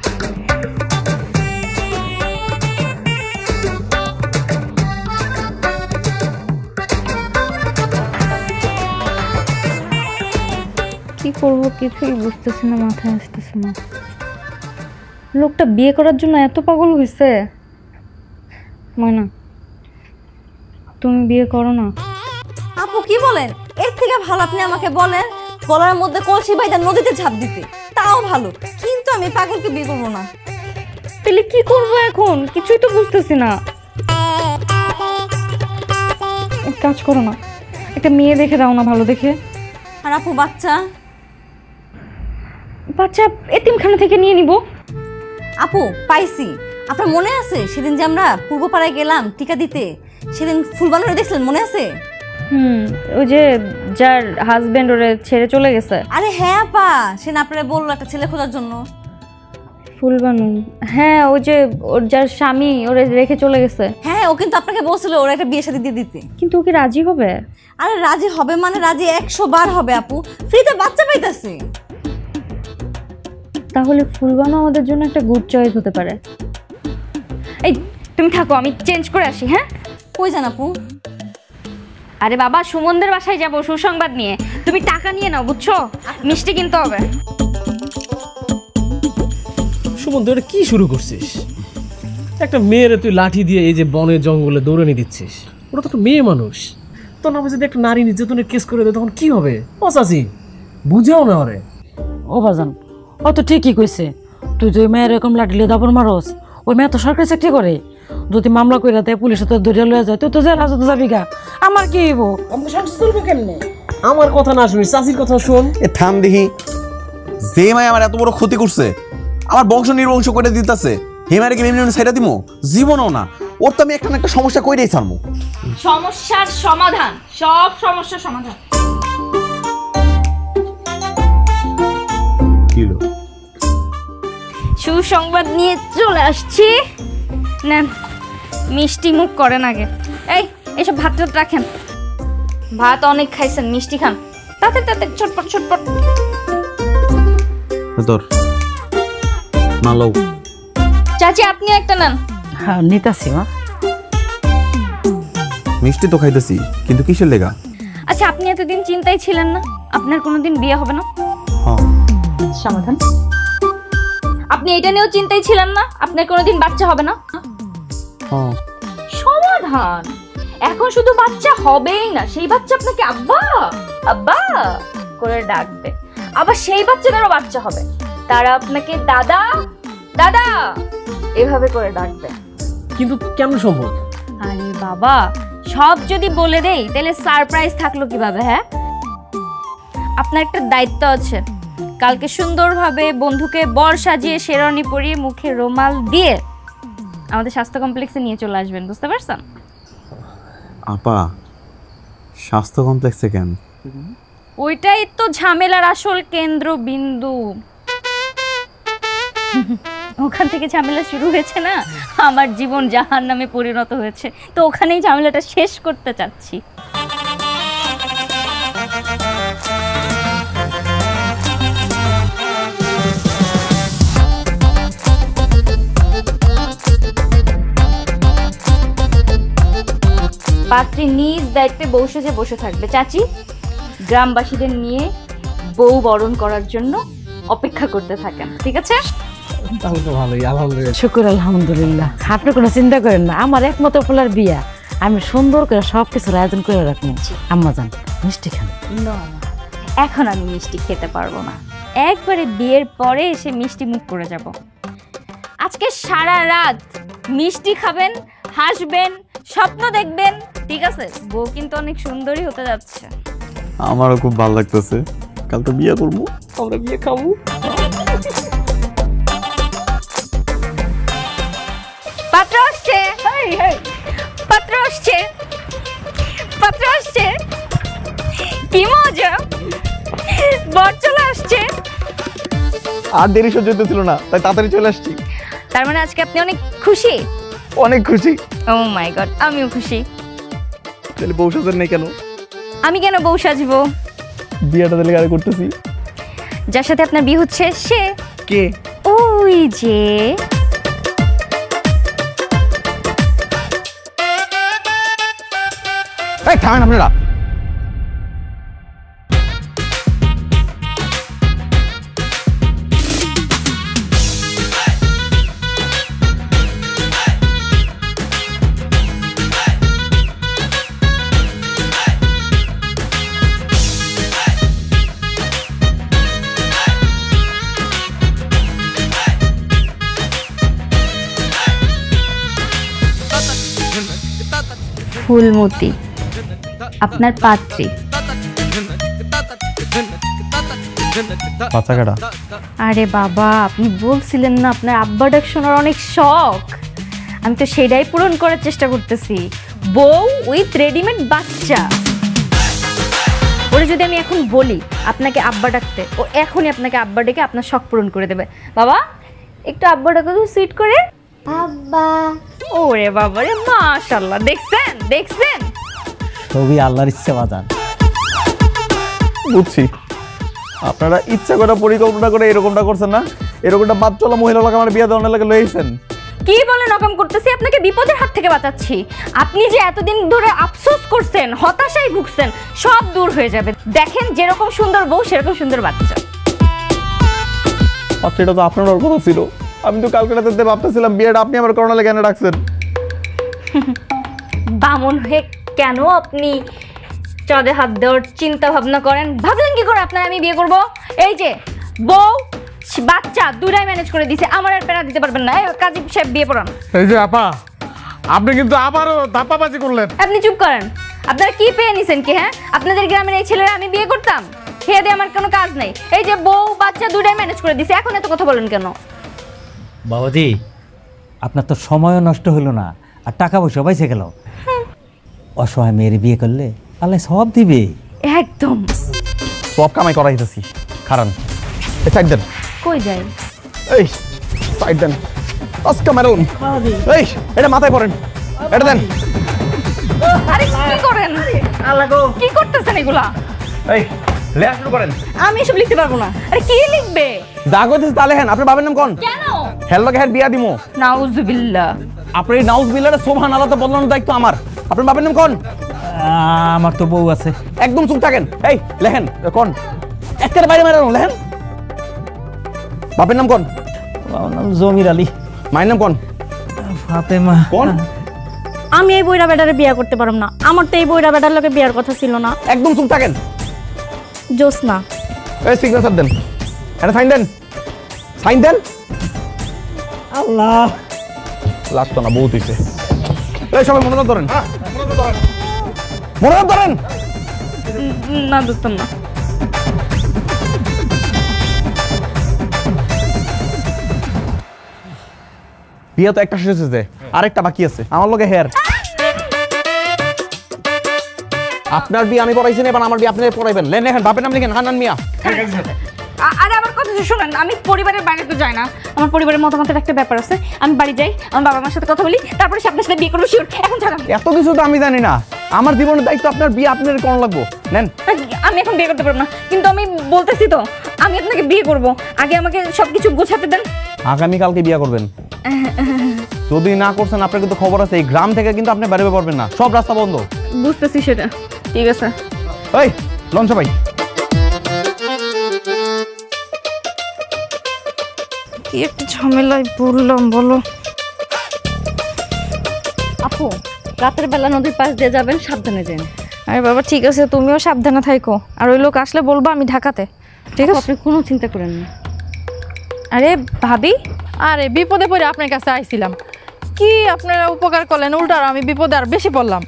কি করবো কিছুই বুঝতেছি না, মাথায় আসতেছে না। লোকটা বিয়ে করার জন্য এত পাগল হয়েছে। ময়না, তুমি বিয়ে করো না। আপু কি বলেন? এর থেকে ভালো আপনি আমাকে বলেন গলার মধ্যে কলসি বাইদা নদীতে ঝাঁপ দিতে, তাও ভালো, কিন্তু আমি পাগলকে বিয়ে করবো না। তাহলে কি করবো এখন? কিছুই তো বুঝতেছি না। এক কাজ করো না, একটা মেয়ে দেখে দাও না, ভালো দেখে। আর আপু বাচ্চা বাচ্চা এতিমখানা থেকে নিয়ে নিব। আপু পাইছি। আপনার মনে আছে সেদিন যে আমরা পূর্বপাড়ায় গেলাম টিকা দিতে, সেদিন ফুলবানুরে দেখছিলেন, মনে আছে? ওই যে যার হাজবেন্ড ওরে ছেড়ে চলে গেছে। আরে হ্যাঁ আপা, সেদিন আপনারা বললো একটা ছেলে খোঁজার জন্য। ফুলবানু, হ্যাঁ ওই যে ওর যার স্বামী ওরে রেখে চলে গেছে। হ্যাঁ ও কিন্তু আপনাকে বলছিল ওর একটা বিয়ে শাদী দিয়ে দিতে। কিন্তু ও কি রাজি হবে? আরে রাজি হবে মানে রাজি 100 বার হবে আপু, ফ্রিতে বাচ্চা পাইতাছে। তাহলে ফুলবানু আমাদের জন্য একটা গুড চয়েস হতে পারে। এই তুমি থাকো, আমি চেঞ্জ করে আসি। হ্যাঁ, কই যান আপু? আরে বাবা, সুমনদের বাসায় যাব সুসংবাদ নিয়ে। তুমি টাকা নিয়ে নাও, বুঝছো? মিষ্টি কিনতে হবে। সুমন, তুই কি শুরু করছিস? একটা মেয়েরে তুই লাঠি দিয়ে এই যে বনে জঙ্গলে দৌড়ানি দিচ্ছিস। ওরা তো একটা মেয়ে মানুষ। তোর নামে যদি একটা নারী নির্যাতনের কেস করে দেয় তখন কি হবে? ও চাচি, বুঝাও না ওরে। ও বাজান, ও তো ঠিকই কইছে। তুই যে মেয়ের এরকম লাঠিলে দাবর মারস, ওই মেয়ে তো সরকারি চাকরি করে। যদি মামলা কইরা দেয়, পুলিশে তো ধরে লয়ে যায়, তুই তো জেল হাজতে যাবি গা। আমার কি হইব? আমার সংসার চলবে কেমনে? আমার কথা না শুনিস, চাচির কথা শোন। এ থাম দেখি, যে মায় আমার এত বড় ক্ষতি করছে, আমার বংশ নির্বংশ করে দিতেছে, হে মারে কি এমনি সাইডা দিমু? জীবনও না। ওর তো আমি একটা না একটা সমস্যা কইরেই ছাড়মু। সমস্যার সমাধান, সব সমস্যার সমাধান। কিলো সুসংবাদ নিয়ে চলে আসছি। নেন, মিষ্টি মুখ করেন আগে। এই এসব ভাত টাত রাখেন। ভাত অনেক খাইছেন, মিষ্টি খান। তাতে তাতে ছটপট ছটপট। তোর মালও চাচি, আপনি একটা নেন। হ্যাঁ, নিতাছি মা। মিষ্টি তো খাইতেছি, কিন্তু কিসের লেগা? আচ্ছা, আপনি এতদিন চিন্তায় ছিলেন না আপনার কোনোদিন বিয়ে হবে না? হ্যাঁ। সমাধান। আপনি এটা নিয়েও চিন্তায় ছিলেন না আপনার কোনোদিন বাচ্চা হবে না? হ্যাঁ। সমাধান। এখন শুধু বাচ্চা হবেই না, সেই বাচ্চা আপনাকে আব্বা আব্বা করে ডাকবে। আবার সেই বাচ্চাদেরও বাচ্চা হবে, তারা আপনাকে দাদা দাদা এভাবে করে ডাকবে। কিন্তু কেমন সম্ভব? আরে বাবা, সব যদি বলে দেই তাহলে সারপ্রাইজ থাকলো কিভাবে? হ্যাঁ, আপনার একটা দায়িত্ব আছে। কালকে সুন্দরভাবে বন্ধুকে বর সাজিয়ে শেরওয়ানি পরিয়ে মুখে রুমাল দিয়ে আমাদের স্বাস্থ্য কমপ্লেক্সে নিয়ে চলে আসবেন, বুঝতে পারছেন? আপা, স্বাস্থ্য কমপ্লেক্সে কেন? ওইটাই তো ঝামেলার আসল কেন্দ্রবিন্দু। ওখান থেকে ঝামেলা শুরু হয়েছে না, আমার জীবন জাহান্নামে পরিণত হয়েছে, তো ওখানেই ঝামেলাটা শেষ করতে চাচ্ছি। পাত্রী নিজ দায়িত্বে বউ সেজে বসে থাকবে। চাচি, গ্রামবাসীদের নিয়ে বউ বরণ করার জন্য অপেক্ষা করতে থাকেন, ঠিক আছে? তাহলে তো ভালোই, আলহামদুলিল্লাহ। শুকুর আলহামদুলিল্লাহ। আপনি কোনো চিন্তা করেন না, আমার একমাত্র পোলার বিয়া, আমি সুন্দর করে সব কিছুর আয়োজন করে রাখবো। আম্মা যান, মিষ্টি খান। না, এখন আমি মিষ্টি খেতে পারবো না, একবারে বিয়ের পরে এসে মিষ্টি মুখ করে যাব। আজকে সারা রাত মিষ্টি খাবেন, হাসবেন, স্বপ্ন দেখবেন, ঠিক আছে? বউ কিন্তু অনেক সুন্দরী হতে যাচ্ছে। আমারও খুব ভালো লাগতেছে। কাল তো বিয়ে করবো, আমরা বিয়ে খাবো। পাত্র আসছে, পাত্র আসছে, পাত্র আসছে। কি মজা, বর চলে আসছে। আর দেরি সহ্য হতেছিল না, তাই তাড়াতাড়ি চলে আসছি। তার মানে আজকে আপনি অনেক খুশি? অনেক খুশি। ও মাই গড, আমিও খুশি। তাহলে বউ সাজেন নাই কেন? আমি কেন বউ সাজবো? বিয়েটা তাহলে কারে করতেছি? যার সাথে আপনার বিয়ে হচ্ছে সে কে? ওই যে এই থামেন আপনারা। ফুলমতি, আপনার পাত্রী। বাচ্চা কাটা আরে বাবা, আপনি বলছিলেন না আপনার আব্বা ডাক শোনার অনেক শখ, আমি তো সেটাই পূরণ করার চেষ্টা করতেছি। বউ উইথ রেডিমেড বাচ্চা। ওরে যদি আমি এখন বলি আপনাকে আব্বা ডাকতে, ও এখনই আপনাকে আব্বা ডেকে আপনার শখ পূরণ করে দেবে। বাবা একটু আব্বা ডাকো তো সুইট করে, আব্বা। ওরে বাবা রে, মাশাআল্লাহ, দেখছেন দেখছেন, সবই আল্লাহর ইচ্ছা বাজান। বুঝছি, আপনারা ইচ্ছা করে পরিকল্পনা করে এরকমটা করছেন না? এরকমটা বাদ চলা মহিলাকে আমার বিয়ে দেওয়ার লাগে লইছেন। কি বলে নকম করতেছি? আপনাকে বিপদের হাত থেকে বাঁচাচ্ছি। আপনি যে এতদিন ধরে আফসোস করছেন, হতাশায় ভুগছেন, সব দূর হয়ে যাবে। দেখেন যেরকম সুন্দর বউ সেরকম সুন্দর বাচ্চা। বাচ্চাটা তো আপনার কথা ছিল। আমি তো কালকে রাতে ভাবতেছিলাম বিয়েটা আপনি আমার করোনা লেগে এনে রাখছেন। বামন হয়ে কেন আপনি চাঁদে হাত দেওয়ার চিন্তা ভাবনা করেন? ভাবলেন কি করে আপনার আমি বিয়ে করব? এই যে বউ বাচ্চা দুটাই ম্যানেজ করে দিছে, আমার আর পেরা দিতে পারবেন না। এই কাজী সাহেব বিয়ে পড়ান। এই যে আপা, আপনি কিন্তু আবারও ধাপ্পাবাজি করলেন। আপনি চুপ করেন। আপনারা কি পেয়ে নিছেন কি? হ্যাঁ, আপনাদের গ্রামের এই ছেলেরা আমি বিয়ে করতাম? খেয়ে দিয়ে আমার কোনো কাজ নেই। এই যে বউ বাচ্চা দুটাই ম্যানেজ করে দিছে, এখন এত কথা বলেন কেন? বাবাজি, আপনার তো সময়ও নষ্ট হলো না, আর টাকা পয়সা পাইছে গেল। অসহায় মেয়ের বিয়ে করলে আল্লাহ সব দিবে। একদম সব কামাই করাইতেছি। খারান এই সাইড দেন। কই যাই? এই সাইড দেন। আজকে ম্যাডাম এই এটা মাথায় পড়েন, এটা দেন। আরে কি করেন? আল্লাহ গো, কি করতেছেন এগুলা? এই লেখা শুরু করেন। আমি এসব লিখতে পারবো না। আরে কি লিখবে? যা কইতেছ তাহলে হেন। আপনার বাবার নাম কোন? কেন? হেলবাকে হের বিয়া দিমু। নাউজুবিল্লাহ। আপনার এই নাউজুবিল্লাহর সুবহানাল্লাহ তো বদলানোর দায়িত্ব আমার। আপনার বাবার নাম কোন? আমার তো বউ আছে। একদম চুপ থাকেন। এই লেখেন কোন? একের বাইরে মারানো লেখেন। বাপের নাম কোন? বাবার নাম জমির আলী। মায়ের নাম কোন? ফাতেমা। কোন? আমি এই বইরা বেটারে বিয়া করতে পারব না। আমার তো এই বইরা বেটার লগে বিয়ার কথা ছিল না। একদম চুপ থাকেন। জোসনা। এই সিগনেচার দেন। এটা সাইন দেন। সাইন দেন। আল্লাহ, লাগতো না, বহুত হইছে। এই সবাই মনোযোগ ধরেন। মনোযোগ ধরেন। না ধরতাম না। বিয়ে তো একটা শেষ হয়েছে, আরেকটা বাকি আছে আমার লগে হেয়ার। আপনার বিয়ে আমি পড়াইছি না, এবার আমার বিয়ে আপনি পড়াইবেন। লেন লেখেন, বাপের নাম লিখেন হান্নান মিয়া। আরে আমার কথা শুনেন, আমি পরিবারের বাইরে তো যাই না। আমার পরিবারের মতামতের একটা ব্যাপার আছে। আমি বাড়ি যাই, আমার বাবা মার সাথে কথা বলি, তারপরে সে আপনার সাথে বিয়ে করবো শিওর। এখন ছাড়ান। এত কিছু তো আমি জানি না। আমার জীবনের দায়িত্ব আপনার বিয়ে আপনার কোন লাগবো। নেন। আমি এখন বিয়ে করতে পারবো না, কিন্তু আমি বলতেছি তো আমি আপনাকে বিয়ে করব। আগে আমাকে সবকিছু গোছাতে দেন। আগামীকালকে বিয়ে করবেন। যদি না করছেন আপনার কিন্তু খবর আছে, এই গ্রাম থেকে কিন্তু আপনি বেরোতে পারবেন না, সব রাস্তা বন্ধ। বুঝতেছি সেটা, ঠিক আছে। এই লঞ্চ ভাই, কি একটা ঝামেলায় পড়লাম বলো। আপু রাতের বেলা নদীর পাশ দিয়ে যাবেন, সাবধানে যান। আরে বাবা ঠিক আছে, তুমিও সাবধানে থাকো। আর ওই লোক আসলে বলবো আমি ঢাকাতে, ঠিক আছে? আপনি কোনো চিন্তা করেন না। আরে ভাবি, আরে বিপদে পড়ে আপনার কাছে আইছিলাম। কি আপনারা উপকার করলেন, উল্টা আমি বিপদে আর বেশি পড়লাম।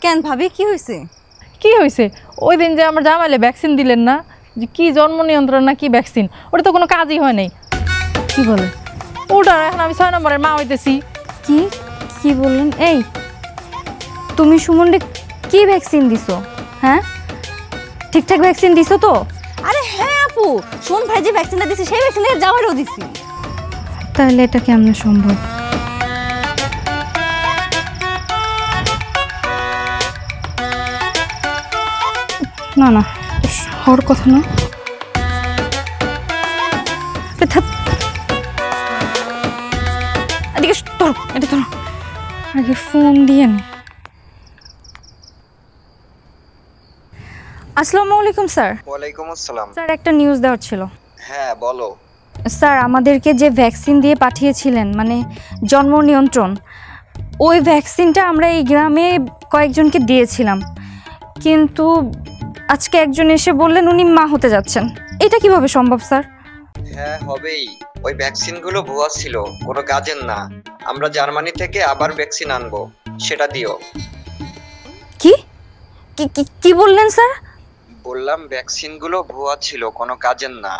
কেন ভাবি, কি হয়েছে? কি হয়েছে? ওই দিন যে আমার জামাইলে ভ্যাকসিন দিলেন না, যে কি জন্ম নিয়ন্ত্রণ না কি ভ্যাকসিন, ওটা তো কোনো কাজই হয় নাই। কি বলে? উল্টা এখন আমি 6 নম্বরের মা হইতেছি। কি কি বললেন? এই তুমি সুমনকে কি ভ্যাকসিন দিছো? হ্যাঁ, ঠিকঠাক ভ্যাকসিন দিছো তো? আরে হ্যাঁ আপু, শোন ভাই যে ভ্যাকসিনটা দিছে সেই ভ্যাকসিনটা যাওয়ারও দিছি। তাহলে এটা কেমনে সম্ভব? না না, হওয়ার কথা না। এদিকে ধরো, এটা ধরো, আগে ফোন দিয়ে নে। আসসালামু আলাইকুম স্যার। ওয়ালাইকুম আসসালাম। স্যার একটা নিউজ দেওয়ার ছিল। হ্যাঁ বলো। স্যার আমাদেরকে যে ভ্যাকসিন দিয়ে পাঠিয়েছিলেন, মানে জন্ম নিয়ন্ত্রণ, ওই ভ্যাকসিনটা আমরা এই গ্রামে কয়েকজনকে দিয়েছিলাম, কিন্তু আজকে একজন এসে বললেন উনি মা হতে যাচ্ছেন। এটা কিভাবে সম্ভব স্যার? হ্যাঁ হবেই, ওই ভ্যাকসিনগুলো ভুয়া ছিল, কোনো কাজের না। আমরা জার্মানি থেকে আবার ভ্যাকসিন আনবো, সেটা দিও। কি কি বললেন স্যার? বললাম ভ্যাকসিনগুলো ভুয়া ছিল, কোনো কাজের না।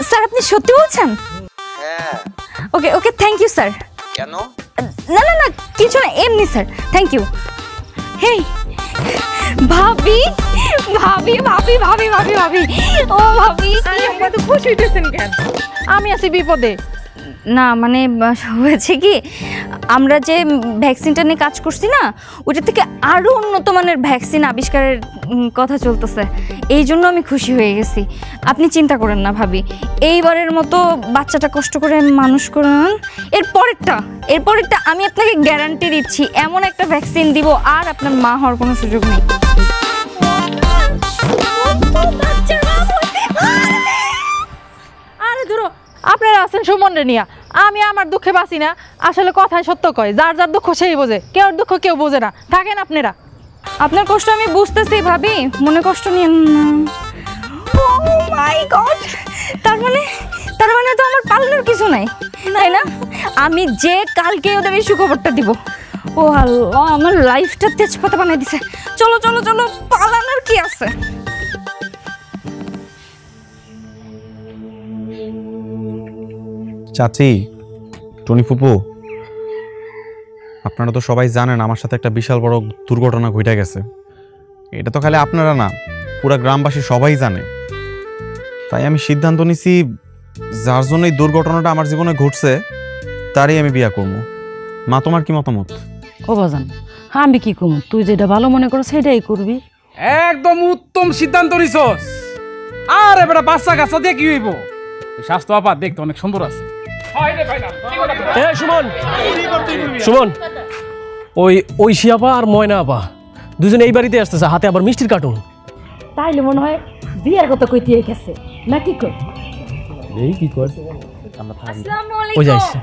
স্যার আপনি সত্যি বলছেন? হ্যাঁ। ওকে ওকে, থ্যাংক ইউ স্যার। কেন? না না না, কিছু না, এমনি স্যার, থ্যাংক ইউ। হেই ভাবি ভাবি ভাবি ভাবি ভাবি ভাবি, ও ভাবি আপনি তো খুশি হইতেছেন কেন? আমি আছি বিপদে। না মানে হয়েছে কি, আমরা যে ভ্যাকসিনটা নিয়ে কাজ করছি না, ওটা থেকে আরও উন্নত মানের ভ্যাকসিন আবিষ্কারের কথা চলতেছে, এই জন্য আমি খুশি হয়ে গেছি। আপনি চিন্তা করেন না ভাবি, এইবারের মতো বাচ্চাটা কষ্ট করে মানুষ করেন, এরপরেরটা আমি আপনাকে গ্যারান্টি দিচ্ছি, এমন একটা ভ্যাকসিন দিব আর আপনার মা হওয়ার কোনো সুযোগ নেই। আরে ধরো, আপনারা আছেন সুমনরে নিয়া, আমি আমার দুঃখে বাঁচি না। আসলে কথায় সত্য কয়, যার যার দুঃখ সেই বোঝে, কেউ দুঃখ কেউ বোঝে না। থাকেন আপনারা। আপনার কষ্ট আমি বুঝতেছি ভাবি, মনে কষ্ট নিয়েন না। ও মাই গড, তার মানে তো আমার পালানোর কিছু নাই, তাই না? আমি যে কালকে ওদের এই সুখবরটা দিব। ও আল্লাহ, আমার লাইফটা তেজপাতা বানাই দিছে। চলো চলো চলো, পালানোর কি আছে? চাচি, টনি ফুপু, আপনারা তো সবাই জানেন আমার সাথে একটা বিশাল বড় দুর্ঘটনা ঘটে গেছে। এটা তো খালি আপনারা না, পুরা গ্রামবাসী সবাই জানে। তাই আমি সিদ্ধান্ত নিছি, যার জন্য এই দুর্ঘটনাটা আমার জীবনে ঘটছে তারই আমি বিয়ে করবো। মা, তোমার কি মতামত? ও বাজান, আমি কি করবো? তুই যেটা ভালো মনে করো সেটাই করবি। একদম উত্তম সিদ্ধান্ত নিছস। আর এবারে বাচ্চা কাচ্চা দিয়ে কি হইব? স্বাস্থ্য আপা দেখতে অনেক সুন্দর আছে। সুমন, সুমন, ওই শিয়াপা আর ময়না আপা দুজনে এই বাড়িতে আসতেছে, হাতে আবার মিষ্টির কার্টুন। তাইলে মনে হয় বিয়ের কথা কইতে গেছে না, কি কর? এই কি কর? ওই যাইছে।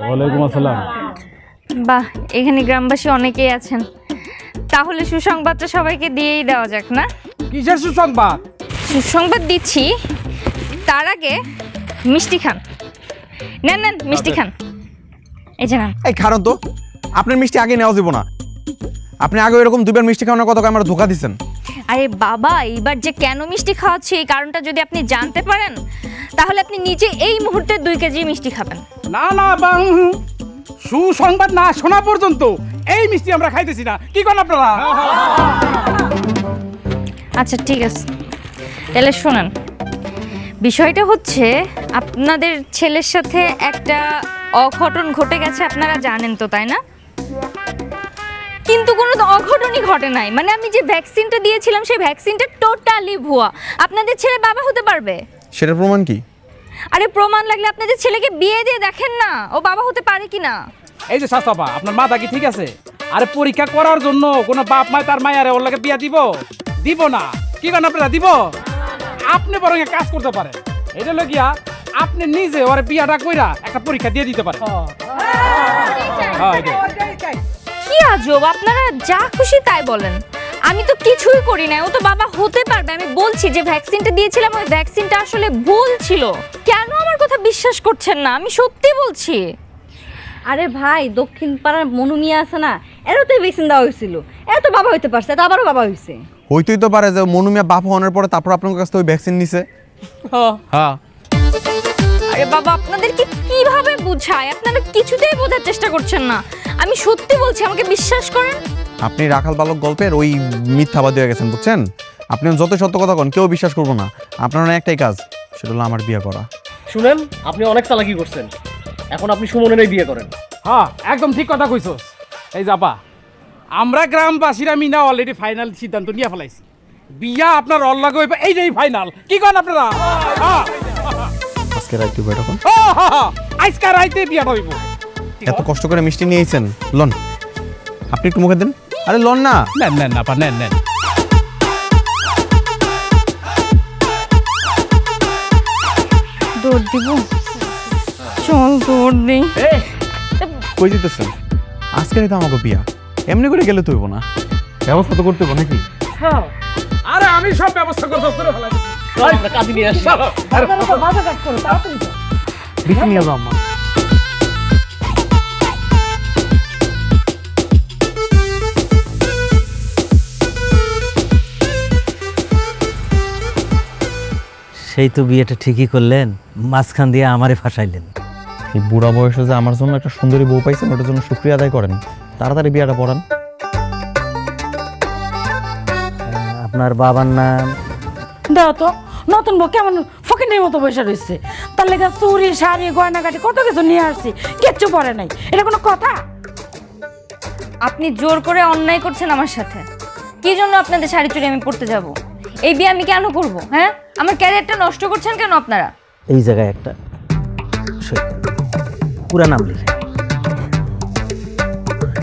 ওয়ালাইকুম আসসালাম। বাহ, এখানে গ্রামবাসী অনেকেই আছেন, তাহলে সুসংবাদটা সবাইকে দিয়েই দেওয়া যাক না? কিসের সুসংবাদ? সুসংবাদ দিচ্ছি, তার আগে মিষ্টি খান। নেন নেন, মিষ্টি খান। এই যে নেন। এই কারণ তো আপনার মিষ্টি আগে নেওয়া যাব না। আপনি আগে এরকম দুবার মিষ্টি খাওয়ানোর কথা আমার ধোকা দিচ্ছেন। আরে বাবা, এইবার যে কেন মিষ্টি খাওয়াচ্ছি এই কারণটা যদি আপনি জানতে পারেন, তাহলে আপনি নিজে এই মুহূর্তে 2 কেজি মিষ্টি খাবেন। না না বাং, সুসংবাদ না শোনা পর্যন্ত এই মিষ্টি আমরা খাইতেছি না। কি করেন আপনারা? আচ্ছা ঠিক আছে, তাহলে শোনেন। বিষয়টা হচ্ছে, আপনাদের ছেলের সাথে একটা অঘটন ঘটে গেছে, আপনারা জানেন তো, তাই না? কিন্তু কোনো অঘটনই ঘটে নাই। মানে আমি যে ভ্যাকসিনটা দিয়েছিলাম সেই ভ্যাকসিনটা টোটালি ভুয়া। আপনাদের ছেলে বাবা হতে পারবে? সেটার প্রমাণ কি? আরে প্রমাণ লাগলে আপনাদের ছেলেকে বিয়ে দিয়ে দেখেন না, ও বাবা হতে পারে কিনা। এই যে স্বাস্থ্য আপা, আপনার মাথা কি ঠিক আছে? আরে পরীক্ষা করার জন্য কোনো বাপ মায় তার মায়ের ওর লাগে বিয়া দিব না? কি করেন আপনারা? দিব? আপনি বরং কাজ করতে পারেন, এটা লগিয়া আপনি নিজে ওর বিয়াটা কইরা একটা পরীক্ষা দিয়ে দিতে পারেন। কি আজব, আপনারা যা খুশি তাই বলেন। আমি তো কিছুই করি না, ও তো বাবা হতে পারবে। আমি বলছি যে ভ্যাকসিনটা দিয়েছিলাম, ওই ভ্যাকসিনটা আসলে ভুল ছিল। কেন আমার কথা বিশ্বাস করছেন না? আমি সত্যি বলছি। আরে ভাই, দক্ষিণ পাড়ার মনু মিয়া আছে না, এরও তো ভ্যাকসিন দেওয়া হয়েছিল, এত বাবা হইতে পারছে, তো আবারও বাবা হয়েছে। হইতেই তো পারে যে মনু মিয়া বাপ হওয়ার পরে তারপর আপনার কাছ থেকে ওই ভ্যাকসিন নিছে। হ্যাঁ। আরে বাবা, আপনাদেরকে কিভাবে বুঝায়? আপনারা কিছুতেই বোঝার চেষ্টা করছেন না। আমি সত্যি বলছি, আমাকে বিশ্বাস করেন। আপনি রাখাল বালক গল্পের ওই মিথ্যাবাদী হয়ে গেছেন, বুঝছেন? আপনি যত সত্য কথা কন, কেউ বিশ্বাস করবো না। আপনার একটাই কাজ, সেটা হলো আমার বিয়ে করা। শুনেন, আপনি অনেক চালাকি করছেন, এখন আপনি সুমনের বিয়ে করেন। হ্যাঁ, একদম ঠিক কথা কইছস। এই যাবা, আমরা গ্রামবাসীরা মিনা অলরেডি ফাইনাল সিদ্ধান্ত নিয়ে ফেলাইছি, বিয়া আপনার অল লাগে হইবে, এইটাই ফাইনাল। কি করেন আপনারা? আজকে রাইতে বেটা কোন? আজকে রাইতে বিয়াটা হইব। এত কষ্ট করে মিষ্টি নিয়েছেন, লন আপনি একটু মুখে দেন। আরে লন না। নেন নেন আপা, নেন নেন। দৌড় দিব? চল দৌড় দিই। কই দিতেছেন? আজকে রাইতে আমাকে বিয়া, এমনি করে গেলে তো হইব না, ব্যবস্থা তো করতে হবে নাকি? হ্যাঁ, আরে আমি সব ব্যবস্থা করব, করে ফেলাইছি। আমরা কাজে নিয়ে আসি। আপনারা তো বাজার কাজ করো, তাড়াতাড়ি যাও। বিক্রি নিয়ে যাও আম্মা। সেই তো বিয়েটা ঠিকই করলেন, মাঝখান দিয়ে আমারে ফাঁসাইলেন। এই বুড়া বয়সে যে আমার জন্য একটা সুন্দরী বউ পাইছেন, ওটার জন্য শুক্রিয়া আদায় করেন, তাড়াতাড়ি বিয়েটা পড়ান। আপনার বাবার নাম? দাও তো, নতুন বউ কেমন ফকিনের মতো বসে রয়েছে, তার লেগে চুরি শাড়ি গয়নাগাটি কত কিছু নিয়ে আসছি, কিচ্ছু পরে নাই। এটা কোনো কথা? আপনি জোর করে অন্যায় করছেন আমার সাথে। কি জন্য আপনাদের শাড়ি চুরি আমি পরতে যাব? এই বিয়ে আমি কেন করব? হ্যাঁ, আমার ক্যারিয়ারটা নষ্ট করছেন কেন আপনারা? এই জায়গায় একটা পুরা নাম লিখে।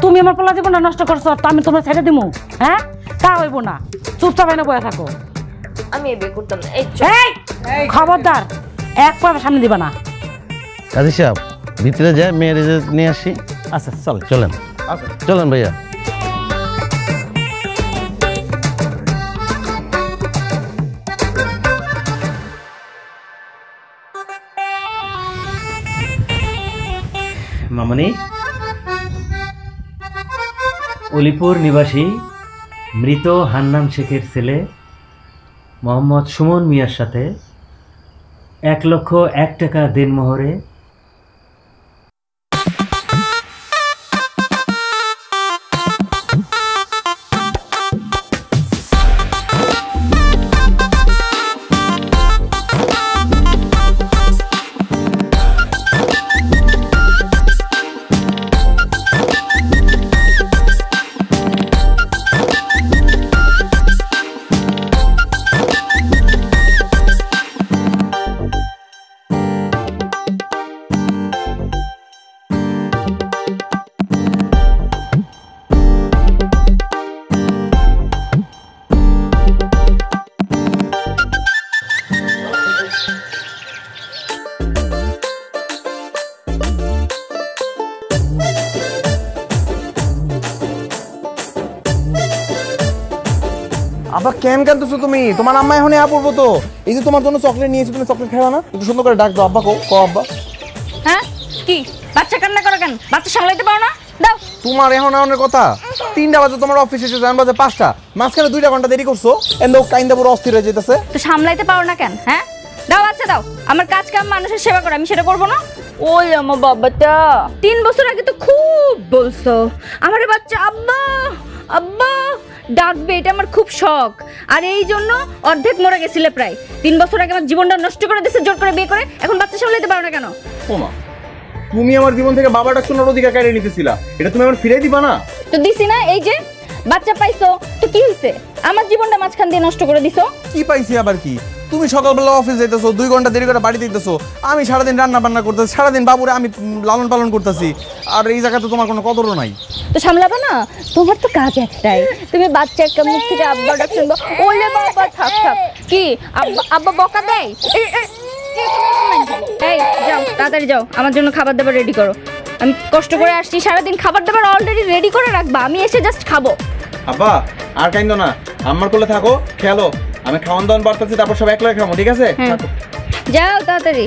তুমি আমার পোলা জীবনটা নষ্ট করছো, তা আমি তোমার ছেড়ে দিমু? হ্যাঁ, তা হইব না, চুপচাপ এনে বয়ে থাকো। আমি এই বিয়ে করতাম না। এই খবরদার, এক পা সামনে দিবা না। কাজী সাহেব, ভিতরে যায় মেয়ের নিয়ে আসি। আচ্ছা চল, চলেন চলেন ভাইয়া। মামনি, অলিপুর নিবাসী মৃত হান্নান শেখের ছেলে মোহাম্মদ সুমন মিয়ার সাথে 1,01,000 টাকা দেনমোহরে আবার কেন কাঁদতেছো তুমি? তোমার আম্মা এখন পড়বো তো। এই যে তোমার জন্য চকলেট নিয়েছি, তুমি চকলেট খাওয়া না? একটু সুন্দর করে ডাক দাও আব্বা। কো আব্বা। হ্যাঁ, কি বাচ্চা কান্না করো কেন? বাচ্চা সামলাইতে পারো না? দাও। তোমার এখন আউনের কথা 3টা বাজে, তোমার অফিস এসে যান বাজে 5টা, মাঝখানে 2 ঘন্টা দেরি করছো। এর লোক কাইন্দা পুরো অস্থির হয়ে যেতেছে। তো সামলাইতে পারো না কেন? হ্যাঁ, দাও বাচ্চা দাও। আমার কাজ কাম মানুষের সেবা করে, আমি সেটা করবো না? ওই আমার বাবাটা 3 বছর আগে তো খুব বলছো আমার বাচ্চা আব্বা আব্বা ডাকবে, এটা আমার খুব শখ। আর এই জন্য অর্ধেক মরে গেছিলে প্রায়। 3 বছর আগে আমার জীবনটা নষ্ট করে দিয়েছে জোর করে বিয়ে করে, এখন বাচ্চা সামলাইতে পারো না কেন? ওমা, তুমি আমার জীবন থেকে বাবা ডাকশোনার অধিকার কেড়ে নিতেছিলা, এটা তুমি আমার ফিরে দিবা না? তো দিছি না, এই যে বাচ্চা পাইছো, তো কি হইছে? আমার জীবনটা মাঝখান দিয়ে নষ্ট করে দিছো। কি পাইছি আবার কি? তুমি সকালবেলা অফিস যাইতেছো, 2 ঘন্টা দেরি করে বাড়িতে দিতেছো, আমি সারাদিন রান্না বান্না করতেছি, সারাদিন বাবুরে আমি লালন পালন করতেছি, আর এই জায়গাতে তোমার কোনো কদরও নাই। তো সামলাবা না? তোমার তো কাজ একটাই, তুমি বাচ্চার মুখ থেকে আব্বা ডাক শুনবো। ওলে বাবা থাক থাক, কি আব্বা আব্বা বকা দেয়? এই যাও, তাড়াতাড়ি যাও, আমার জন্য খাবার দাবার রেডি করো। আমি কষ্ট করে আসছি, সারাদিন খাবার দাবার অলরেডি রেডি করে রাখবা, আমি এসে জাস্ট খাবো। আব্বা আর কাইন্দো না, আমার কোলে থাকো, খেলো, আমি খাওয়ান দাওয়ান বাড়তেছি, তারপর সব একলা খাবো, ঠিক আছে? যাও তাড়াতাড়ি।